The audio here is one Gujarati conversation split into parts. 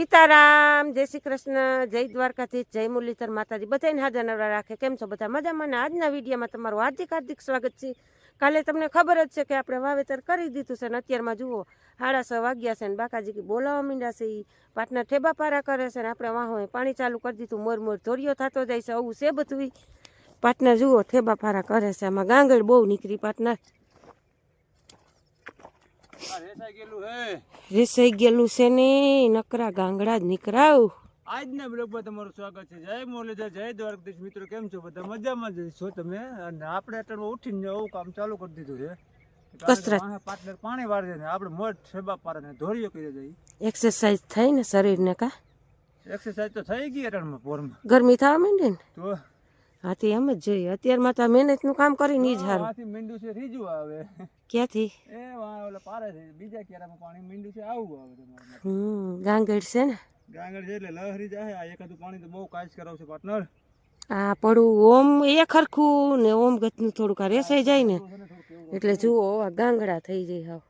સીતારામ, જય શ્રી કૃષ્ણ, જય દ્વારકાધીશ, જય મુરલીધર માતાજી બધાને હાજર નવરા રાખે. કેમ છો બધા મજામાં? ને આજના વિડીયોમાં તમારું હાર્દિક હાર્દિક સ્વાગત છે. કાલે તમને ખબર જ છે કે આપણે વાવેતર કરી દીધું છે ને અત્યારમાં જુઓ 6:30 વાગ્યા છે ને બાકાજી બોલાવવા માંડ્યા છે. એ પાટના ઠેબા પારા કરે છે ને આપણે વાહો પાણી ચાલુ કરી દીધું. મોર મોર ધોરિયો થતો જાય છે. આવું છે બધું. પાટના જુઓ ઠેબા પારા કરે છે. આમાં ગાંગડ બહુ નીકળી પાટના. રેસાઈ ગયેલું છે ને નકરા ગાંગડા જ નીકળાવ. આજના બ્લોગમાં તમારું સ્વાગત છે. જય મુરલીધર, જય દ્વારકાધીશ. મિત્રો કેમ છો? બધા મજામાં જ છો તમે? અને આપણે અત્યારે ઉઠીને નવું કામ ચાલુ કરી દીધું છે. કસરત પાટલે પાણી વાળી દે આપણે મોટ છેબા પારાને ધોરિયો કરી દઈએ. એક્સરસાઇઝ થઈ ને શરીરને કા એક્સરસાઇઝ તો થઈ ગઈ અત્યારમાં પોરમાં. ગરમી થવા માંડી ને તો હાથી એમ જ જોઈએ. અત્યારમાં તો મહેનતનું કામ કરીને ઈ જ હારું. હાથી મીંડું છે રીજું આવે. ક્યાંથી? એ ઓલા પારે છે બીજા ક્યારામાં પાણી મીંડું છે આવું આવે તમારે. ગાંગડ છે ને ગાંગડ છે એટલે લહરી જાય. આ એકાદું પાણી તો બહુ કાચ કરાવશે પાર્ટનર. આ પડું ઓમ એ ખરખું ને ઓમ ગતનું થોડુંક આ રેસાઈ જાય ને એટલે જુઓ આ ગાંગડા થઈ જાય. હાવ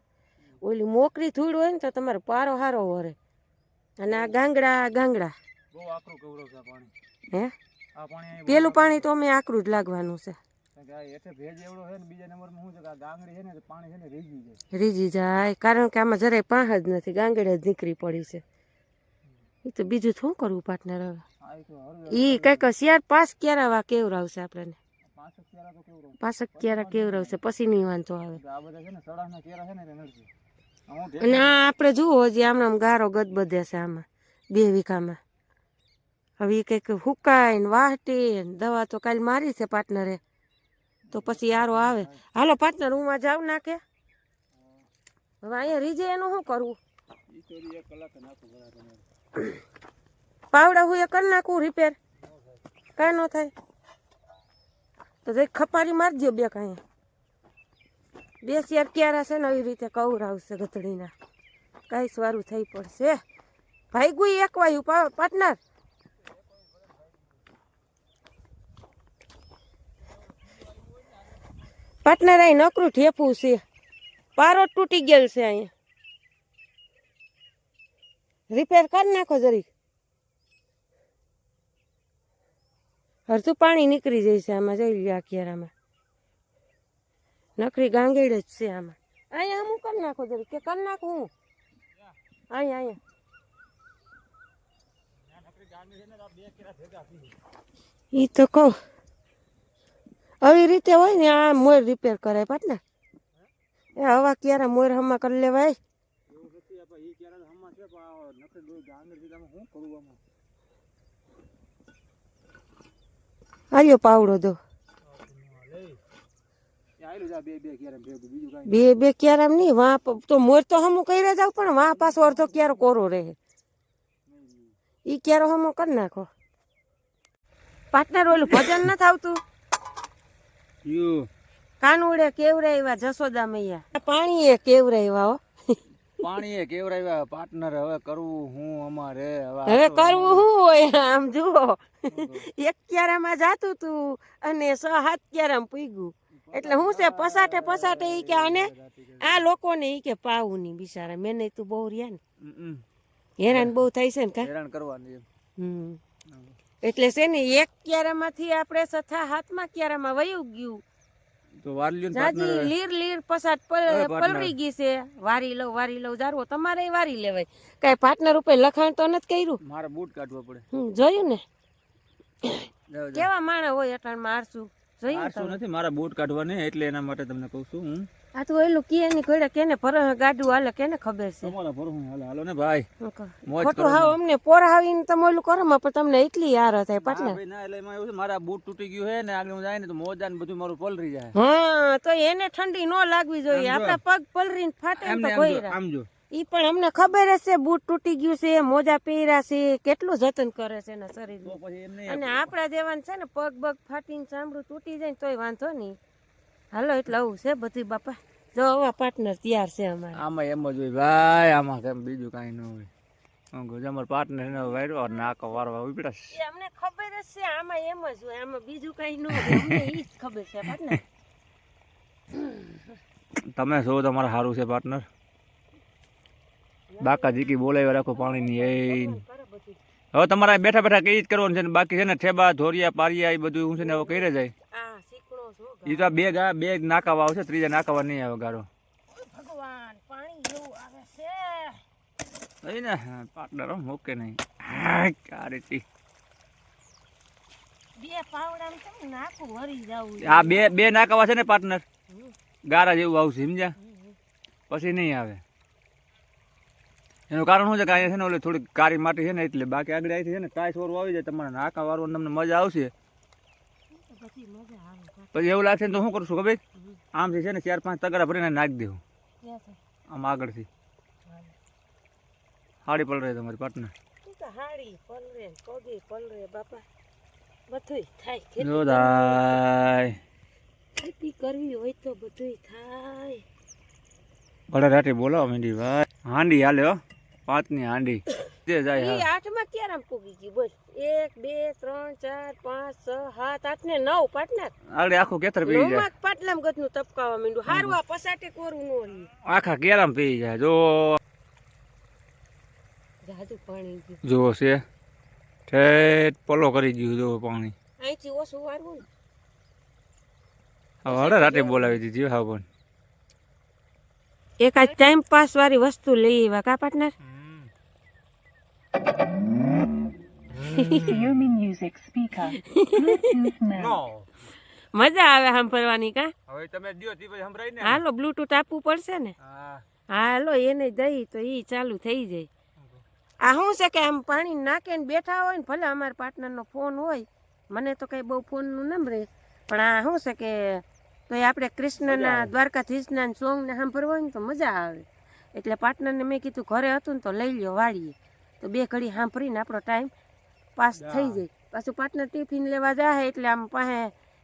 ઓલી મોકરી ધૂળ હોય ને તો તમારો પારો હારો વરે અને આ ગાંગડા બહુ આકરું ગૌરવ છે પાણી. હે આ પાણી પેલું પાણી તો અમે આકરું જ લાગવાનું છે. એટલે ભેજ એવડો છે ને બીજા નંબરમાં શું છે કે આ ગાંગડી છે ને તો પાણી છે ને રીજી જાય કારણ કે આમાં જરાય પાંહ જ નથી. ગાંગડે જ નીકળી પડી છે. એ તો બીજું શું કરવું પાર્ટનર? હવે એ કઈક 4-5 ક્યારા કેવરાવશે આપણને. 5 ક્યારા કેવરાવશે પછી નહીં વાંધો આવે. અને આ આપણે જુઓ હજી આમ ગારો ગદ બધે છે આમાં 2 વીઘામાં. હવે એ કંઈક હુકાય ને વાહટી દવા તો કાલે મારી છે પાર્ટનરે તો પછી યારો આવે. હાલો પાર્ટનર હું માં જાઉં નાખે. હવે અહીંયા રીજે એનું શું કરવું? પાવડા હું એ કરી નાખું રિપેર કાંઈ ન થાય તો જઈ ખપારી મારજો 2 કાંઈ 2 4 ક્યારા છે ને એવી રીતે કવરાવશે ગધડીના. કાંઈ સારું થઈ પડશે. ભાઈ ગુઈ એક વાયું પાર્ટનર. પાર્ટનર અહીં નકરું ઠેફું છે. પારો તૂટી ગયેલ છે. અહીંયા રિપેર કરી નાખો જરી. અડધું પાણી નીકળી જાય છે આમાં. જોઈ લ્યો આ ક્યારામાં નકરી ગાંગેડ જ છે આમાં. અહીંયા હું કરી નાખો જરી કે કરી નાખું હું અહીંયા ઈ તો કહું આવી રીતે હોય ને આ મોર રિપેર કરાય પાટના. એ હવા ક્યારે મોર હમા કરી લેવાય. આલ્યો પાવડો દો. 2 ક્યારામ નહીં વાં તો મોર તો હમું કર્યા જાવ પણ વાં પાછો અડધો ક્યારો કોરો રહે. ઈ ક્યારો હમો કરી નાખો પાર્ટનર. ઓલું ભજન નથી આવતું કાનુડે કેવરાવ્યા જશોદા મૈયા. પાણી એ કેવરાવ્યા હો. પાણી એ કેવરાવ્યા પાર્ટનર. હવે કરવું હું અમારે હવે કરવું શું હોય? આમ જુઓ 1 ક્યારામાં જાતું તું અને 6-7 ક્યારામાં પૂગ્યું એટલે શું છે પસાટે ઈ કે આને આ લોકોને ઈ કે પાવું નહીં બિચારા. મેને તું બહુ રહ્યા ને હેરાન બહુ થાય છે ને કા હેરાન કરવાની. એટલે છે ને 1 ક્યારામાંથી આપણે 6-7મા ક્યારામાં વયું ગયું તો વારલ્યું જાજી લીર પસાટ પલરી ગઈ છે. વારી લઉં જારવો તમારે વારી લેવાય. કઈ પાર્ટનર ઉપર લખાણ તો નથી કર્યું. મારે બૂટ કાઢવા પડે. જોયું ને કેવા માણસ હોય અટાણમાં આરસુ જોયું નથી. મારા બૂટ કાઢવા ને એટલે એના માટે તમને કહું છું હું. આ તો એલું કે ની ઘોડા કેને ગાડું હાલે કેને ખબર છે. તમારા ભરું હાલો ને ભાઈ. ખોટું હાવ અમને પોરાવીને તમે ઓલું કરો માં પણ તમને એટલી યાર થાય પાટના. ના એટલે એમાં એવું છે મારા બૂટ તૂટી ગયું છે ને આગળ જાય ને તો મોજા ને બધું મારું પલરી જાય. હા તો એને ઠંડી ન લાગવી જોઈએ. આપડા પગ પલરીને ફાટે ને તો કોઈ આમ જો ઈ પણ અમને ખબર હશે બૂટ તૂટી ગયું છે મોજા પહેર્યા છે કેટલું જતન કરે છે એના શરીર. અને આપડા જેવાન છે ને પગ ફાટીને ચામડું તૂટી જાય ને તોય વાંધો નહીં. હાલો એટલે આવું છે બધું બાપા. જો આવા પાર્ટનર તૈયાર છે અમારે. આમાં એમ જ હોય ભાઈ. આમાં કેમ બીજું કાંઈ ન હોય. અમારો પાર્ટનર ને વાયરો નાકો વારવા ઉપડ્યા છે. અમને ખબર જ છે આમાં એમ જ હોય. આમાં બીજું કઈ ન હોય. અમને ઈ જ ખબર છે પાર્ટનર. તમે શું તમારે સારું છે પાર્ટનર? બાકા જીકી બોલાવ્યા રાખો પાણીની એ હવે તમારે બેઠા બેઠા કઈ જ કરવાનું છે ને બાકી છે ને ઠેબા ધોરિયા પારિયા એ બધું હું છે ને હવે કઈ જાય આ શીકણો છો એ તો આ બે નાકાવા આવશે ત્રીજા નાકાવા નહીં આવે ગારો ભગવાન પાણી એવું આવે છે ને પાર્ટનર ઓકે નહીં આ રીતે બે પાવડામાં કેમ નાખું હરી જાવું આ બે નાકાવા છે ને પાર્ટનર ગારા જેવું આવશે સમજ્યા પછી નહીં આવે એનું કારણ શું છે કે અહીંયા છે ને ઓલી થોડીક કાળી માટી છે ને એટલે બાકી આગળ આવી છે ને કાંઈ છોરું આવી જાય તમારે નાકા વાળવાનું તમને મજા આવશે પછી મજા આવે પછી એવું લાગશે ને તો શું કરું છું ખબર આમથી છે ને 4-5 તગડા ભરીને નાખી દેવું આમ આગળથી હાડી પલરે તમારી પાર્ટનર હાડી પલરે પગે પલરે બાપા બધુંય થાય જોદાય ખેતી કરવી હોય તો બધુંય થાય ભલે રાતે બોલાવો મીંડી ભાઈ હાંડી હાલે હો 5ની હાંડી તે જાય ઈ હા 8માં ક્યારે પૂગી ગઈ બોલ 1 2 3 4 5 6 7 8 ને 9 પાટલા આગળ આખું કેતર પી જાય નવમાં પાટલામ ગતનું તપકાવા માંડ્યું હારું આ પસાટે કોરું નો રહ્યું આખા કેરામ પી જાય જો જાદુ પાણી ગયું જો છે ઠેઠ પલો કરી ગયું જો પાણી અહીંથી ઓછું વારવું ને હવે હડે રાતે બોલાવી દીધી હા પણ એક આ ટાઈમ પાસ વાળી વસ્તુ લઈ આવ્યા કા partner Xiaomi Music Speaker. Bluetooth mode. મજા આવે સાંભળવાની કા હવે તમે દિયો તી પછી સંભળાય ને હાલો બ્લૂટૂથ આપવું પડશે ને હા હાલો એને દઈ તો ઈ ચાલુ થઈ જાય આ શું છે કે આમ પાણી નાખે ને બેઠા હોય ને ભલે અમારા પાર્ટનરનો ફોન હોય મને તો કઈ બહુ ફોનનું નંબર પણ આ શું છે કે તો એ આપણે કૃષ્ણના દ્વારકાધીશના સોંગને સાંભળવા હોય ને તો મજા આવે એટલે પાર્ટનરને મેં કીધું ઘરે હતું ને તો લઈ લ્યો વાળીએ તો 2 ઘડી સાંભળીને આપણો ટાઈમ પાસ થઈ જાય પાછું પાર્ટનર ટિફિન લેવા જાય એટલે આમ પાસે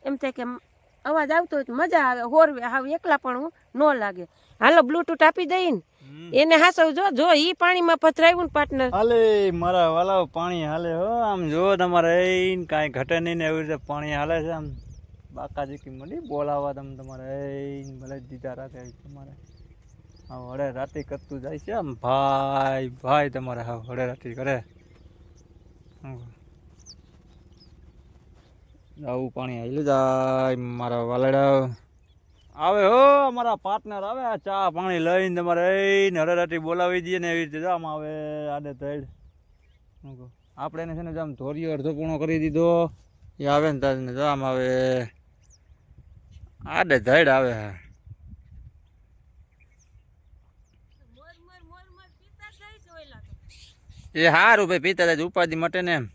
એમ થાય કે અવાજ આવતો હોય તો મજા આવે હોરવે હાવ એકલા પણ ન લાગે હાલો બ્લૂટૂથ આપી દઈ ને એને હાસવ જો ઈ પાણીમાં પથરાયું ને પાર્ટનર હાલે મારા વાલાઓ પાણી હાલે હો આમ જો તમારે કાંઈ ઘટે નહીં ને એવી રીતે પાણી હાલે છે આમ બાકાજી કી મળી બોલાવા તમારે ભલે દીધા રાખે તમારે હા હળે રાતી કરતું જાય છે આમ ભાઈ તમારે હા હળે રાતી કરે આવું પાણી હાલી જાય મારા વાલડા આવે હો અમારા પાર્ટનર આવે આ ચા પાણી લઈને તમારે હળે રાતી બોલાવી દઈએ ને એવી રીતે આમ આવે આડે ધડ આપણે એને છે ને આમ ધોરીઓ અડધો પૂણો કરી દીધો એ આવે ને તાજ ને આમ આવે આડે ધડ આવે હા એ હારું ભાઈ પીતા જાય ઉપાધિ મટે ને એમ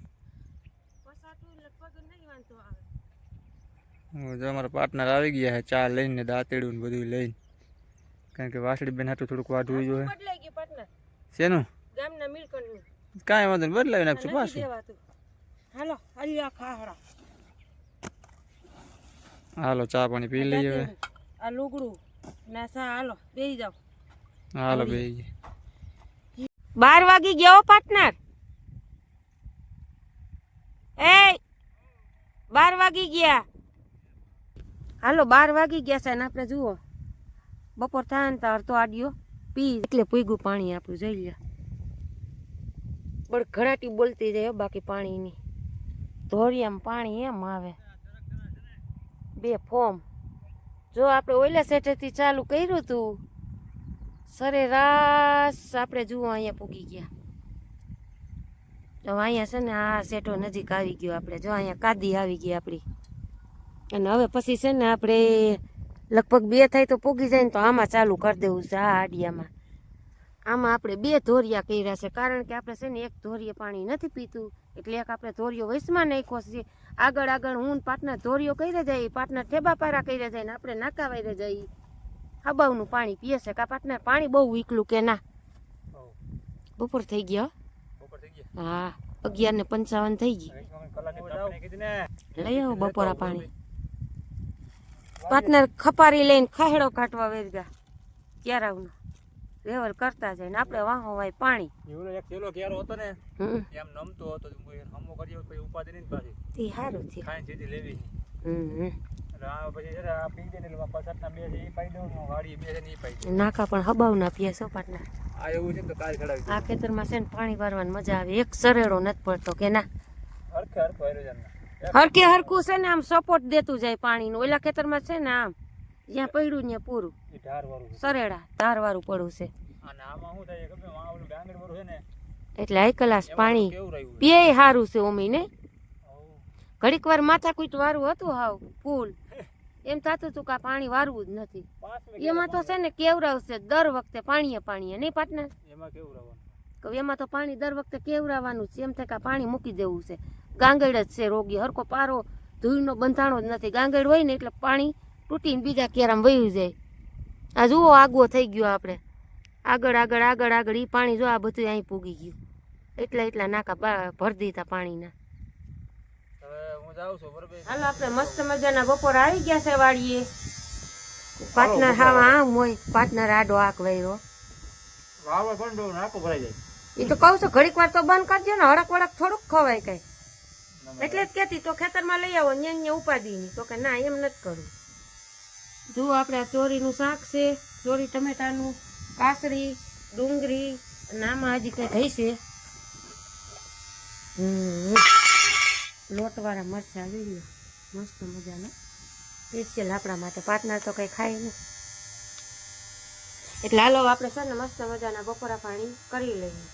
જો અમારા પાર્ટનર આવી ગયા છે ચા લઈને દાંતેડું ને બધું લઈને કારણ કે વાસળી બેન હાટું થોડુંક વાઢવું જોઈએ શેનું ગામના મિલકતનું કાંઈ વાંધો નહીં બદલાવી નાખશું પાછું હાલો હરિયા ખાહડા હાલો ચા પાણી પી લઈએ હવે આ લુગડું ના સા હાલો બેહી જાવ હાલો બે 12 વાગી ગયો પાર્ટનર એ 12 વાગી ગયા હાલો 12 વાગી ગયા છે ને આપણે જુઓ બપોર થાય ને તાર તો આડ્યો પી એટલે પૂગ્યું પાણી આપણું જોઈ લે બળ ઘડાટી બોલતી જાય બાકી પાણીની ધોરિયામાં પાણી એમ આવે 2 ફોર્મ જો આપણે ઓઈલા સેટેથી ચાલુ કર્યું હતું સરેરાશ આપણે જુઓ અહીંયા પૂગી ગયા તો અહીંયા છે ને આ સેટો નજીક આવી ગયો આપણે જો અહીંયા કાદી આવી ગઈ આપણી અને હવે પછી છે ને આપણે લગભગ 2 થાય તો પૂગી જાય ને તો આમાં ચાલુ કરી દેવું છે આ આડિયામાં આમાં આપણે 2 ધોરિયા કર્યા છે કારણ કે આપણે છે ને એક ધોરિયે પાણી નથી પીતું એટલે એક આપણે ધોરિયો વૈસમાં નાખ્યો છે આગળ હું પાર્ટનર ધોરિયો કરી જાય પાર્ટનર ઠેબા પારા કરી જાય ને આપણે નાકાવાઈ જાય હબાવનું પાણી પીએ છે કા પાર્ટનર પાણી બહુ વીકલું કે ના બપોર થઈ ગયા હા 11:55 થઈ ગઈ લઈ આવો બપોરા પાણી પાર્ટનર ખપારી લઈને ખાહેડો કાઢવા વેરગા ક્યારાવનો રેવલ કરતા જાય ને આપણે વાહો વાય પાણી એવલો એક થેલો કેરો હતો ને એમ નમતો હતો હમો કર્યો પછી ઉપાધિ નહીં પાછી તી હારું થી ખાઈ સીધી લેવી પછી છે ને આ પી દે ને એટલે પાછળના બે છે એ પાઈ દઉં ને વાડી બે છે ને એ પાઈ દઉં. નાકા પણ હબાવના પીએ છો પાટના. આ એવું છે ને તો કાલ ચડાવી આ ખેતરમાં છે ને પાણી વારવાની મજા આવે, એક સરેડો નથી પડતો કે ના. હરખે હરખો આયોજનના. હરકે હરકું છે ને આમ સપોર્ટ દેતું જાય પાણીનું. ઓલા ખેતરમાં છે ને આમ જ્યાં પડ્યું ત્યાં પૂરું એ ઢાર વાળું છે. સરેડા ધારવાળું પડું છે, અને આમાં શું થાય ખબર આ ઓલું ગાંગડ વાળું છે ને એટલે હાઈ ક્લાસ પાણી કેવું રહ્યું છે. પીએ સારું છે ઓમી ને. આવું. ઘડીક વાર માથાકૂટ વારું હતું હાવ ફૂલ, એમ થતું હતું કે આ પાણી વારવું જ નથી. પાંચ મિનિટ એમાં તો છે ને કેવરાવશે દર વખતે પાણીએ નહીં પાટના, એમાં કેવું રહેવાનું. કે એમાં તો પાણી દર વખતે કેવરાવાનું છે. એમ થાય કે આ પાણી મૂકી દેવું છે. ગાંગડ જ છે રોગી, હરકો પારો ધૂળનો બંધાણો જ નથી. ગાંગડ હોય ને એટલે પાણી તૂટીને બીજા કેરામાં વયું જાય. આ જુઓ આગવો થઈ ગયો આપણે, આગળ આગળ આગળ આગળ એ પાણી જો આ બધું અહીં પૂગી ગયું. એટલા નાકા ભરી દીધા પાણીના. હવે હું જાઉં છું બરોબર. હાલો આપણે મસ્ત મજાના બપોર આવી ગયા છે વાડીએ. પાર્ટનર હાવા આમ હોય, પાર્ટનર આડો આંક વૈરો. વાવડ પણ નાકો ભરાઈ જાય. એ તો કહું છું ઘડીક વાર તો બંધ કરજો ને, હડક વડક થોડુંક ખવાય કઈ. એટલે જ કેતી તો ખેતરમાં લઈ આવો ન્યા ઉપાડી ની, તો કે ના એમ નથી કરવું. જુઓ આપણે આ ચોરીનું શાક છે, ચોરી ટમેટાનું, કાસરી, ડુંગળી, અને આમાં હજી કઈ થઈ છે લોટવાળા મરચા લીધો મસ્ત મજાના સ્પેશિયલ આપણા માટે. પાર્ટનર તો કઈ ખાય નહીં એટલે હાલો આપણે છે ને મસ્ત મજાના બપોરા પાણી કરી લઈએ.